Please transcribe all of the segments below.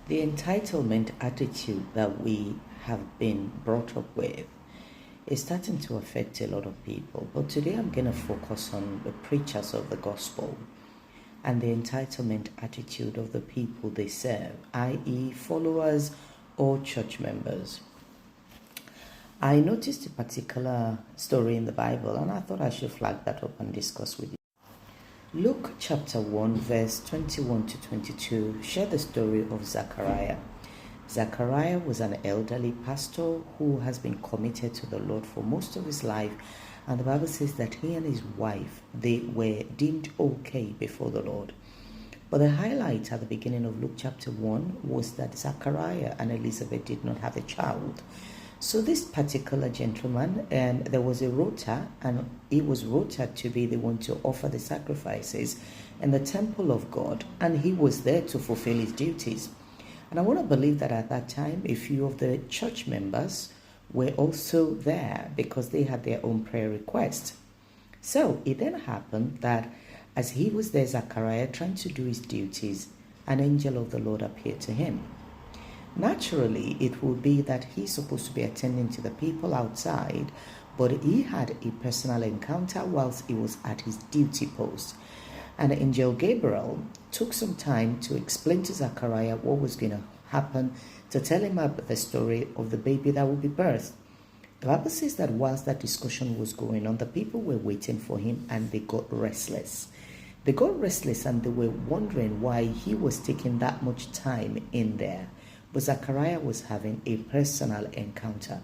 The entitlement attitude that we have been brought up with is starting to affect a lot of people. But today I'm going to focus on the preachers of the gospel and the entitlement attitude of the people they serve, i.e., followers or church members. I noticed a particular story in the Bible and I thought I should flag that up and discuss with you. Luke chapter 1 verse 21 to 22 share the story of Zechariah. Zechariah was an elderly pastor who has been committed to the Lord for most of his life, and the Bible says that he and his wife, they were deemed okay before the Lord. But the highlight at the beginning of Luke chapter 1 was that Zechariah and Elizabeth did not have a child. So this particular gentleman, there was a rota, and he was rotated to be the one to offer the sacrifices in the temple of God, and he was there to fulfill his duties. And I want to believe that at that time, a few of the church members were also there because they had their own prayer requests. So it then happened that as he was there, Zechariah, trying to do his duties, an angel of the Lord appeared to him. Naturally, it would be that he's supposed to be attending to the people outside, but he had a personal encounter whilst he was at his duty post. And Angel Gabriel took some time to explain to Zechariah what was going to happen, to tell him about the story of the baby that would be birthed. The Bible says that whilst that discussion was going on, the people were waiting for him and they got restless. They got restless and they were wondering why he was taking that much time in there. But Zechariah was having a personal encounter.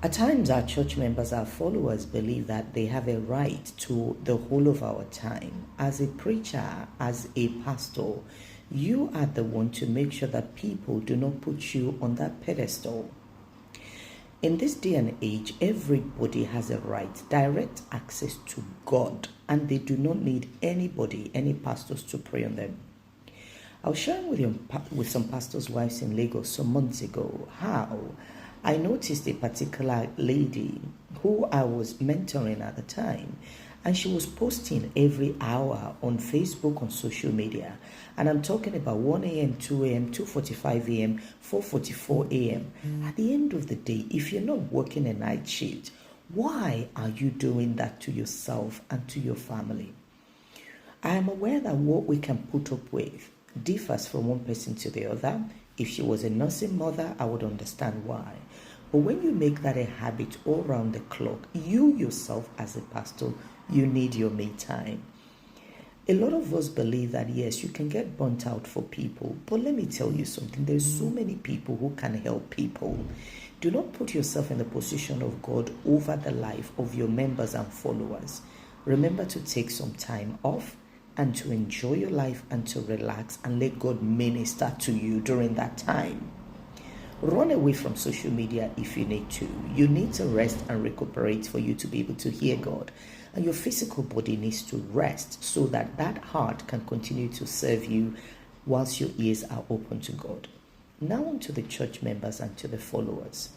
At times, our church members, our followers, believe that they have a right to the whole of our time. As a preacher, as a pastor, you are the one to make sure that people do not put you on that pedestal. In this day and age, everybody has a right, direct access to God, and they do not need anybody, any pastors, to pray on them. I was sharing with some pastors' wives in Lagos some months ago how I noticed a particular lady who I was mentoring at the time, and she was posting every hour on Facebook, on social media. And I'm talking about 1 a.m., 2 a.m., 2:45 a.m., 4:44 a.m. At the end of the day, if you're not working a night shift, why are you doing that to yourself and to your family? I am aware that what we can put up with differs from one person to the other. If she was a nursing mother, I would understand why. But when you make that a habit all around the clock, you yourself as a pastor, you need your me time. A lot of us believe that yes, you can get burnt out for people, but let me tell you something. There's so many people who can help people. Do not put yourself in the position of God over the life of your members and followers. Remember to take some time off and to enjoy your life and to relax and let God minister to you during that time. Run away from social media if you need to. You need to rest and recuperate for you to be able to hear God. And your physical body needs to rest so that that heart can continue to serve you whilst your ears are open to God. Now on to the church members and to the followers.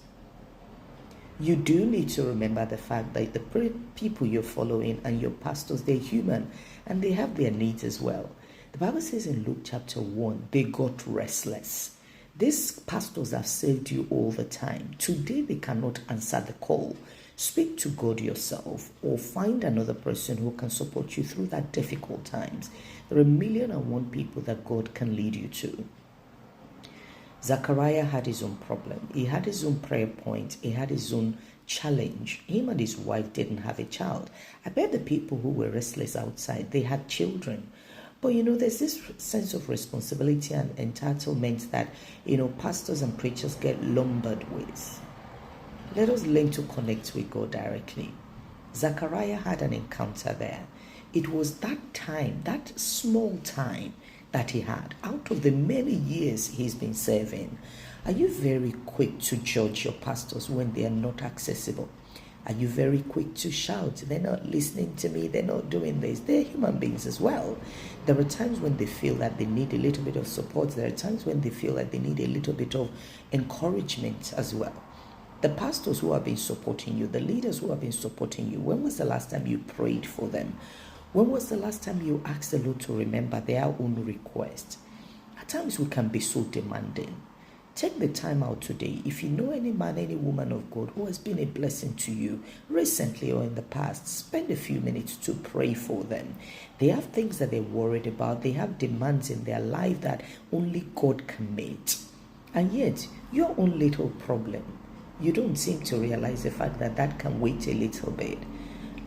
You do need to remember the fact that the people you're following and your pastors, they're human and they have their needs as well. The Bible says in Luke chapter 1, they got restless. These pastors have served you all the time. Today they cannot answer the call. Speak to God yourself or find another person who can support you through that difficult times. There are 1,000,001 people that God can lead you to. Zechariah had his own problem. He had his own prayer point. He had his own challenge. Him and his wife didn't have a child. I bet the people who were restless outside, they had children. But there's this sense of responsibility and entitlement that, pastors and preachers get lumbered with. Let us learn to connect with God directly. Zechariah had an encounter there. It was that time, that small time that he had out of the many years he's been serving. Are you very quick to judge your pastors when they are not accessible? Are you very quick to shout, they're not listening to me, they're not doing this? They're human beings as well. There are times when they feel that they need a little bit of support. There are times when they feel like they need a little bit of encouragement as well. The pastors who have been supporting you, the leaders who have been supporting you, when was the last time you prayed for them? When was the last time you asked the Lord to remember their own request? At times we can be so demanding. Take the time out today. If you know any man, any woman of God who has been a blessing to you recently or in the past, spend a few minutes to pray for them. They have things that they're worried about. They have demands in their life that only God can meet. And yet, your own little problem, you don't seem to realize the fact that that can wait a little bit.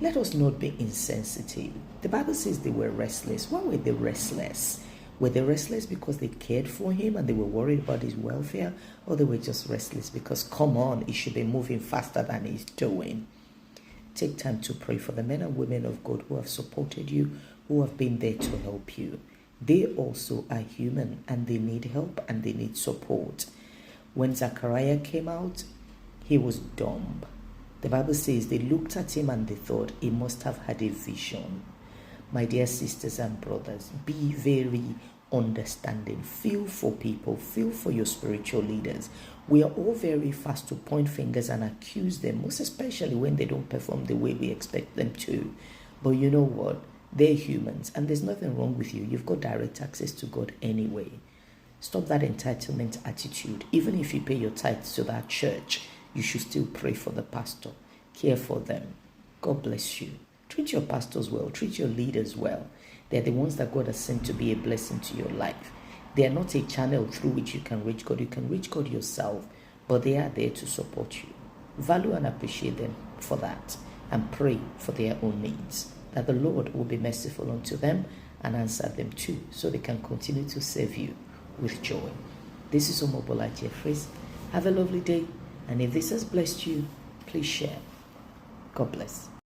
Let us not be insensitive. The Bible says they were restless. Why were they restless? Were they restless because they cared for him and they were worried about his welfare? Or they were just restless because, come on, he should be moving faster than he's doing? Take time to pray for the men and women of God who have supported you, who have been there to help you. They also are human and they need help and they need support. When Zechariah came out, he was dumb. The Bible says they looked at him and they thought he must have had a vision. My dear sisters and brothers, be very understanding. Feel for people. Feel for your spiritual leaders. We are all very fast to point fingers and accuse them, most especially when they don't perform the way we expect them to. But you know what? They're humans and there's nothing wrong with you. You've got direct access to God anyway. Stop that entitlement attitude. Even if you pay your tithes to that church, you should still pray for the pastor. Care for them. God bless you. Treat your pastors well. Treat your leaders well. They're the ones that God has sent to be a blessing to your life. They are not a channel through which you can reach God. You can reach God yourself, but they are there to support you. Value and appreciate them for that and pray for their own needs, that the Lord will be merciful unto them and answer them too, so they can continue to serve you with joy. This is Omobola Jeffries. Have a lovely day, and if this has blessed you, please share. God bless.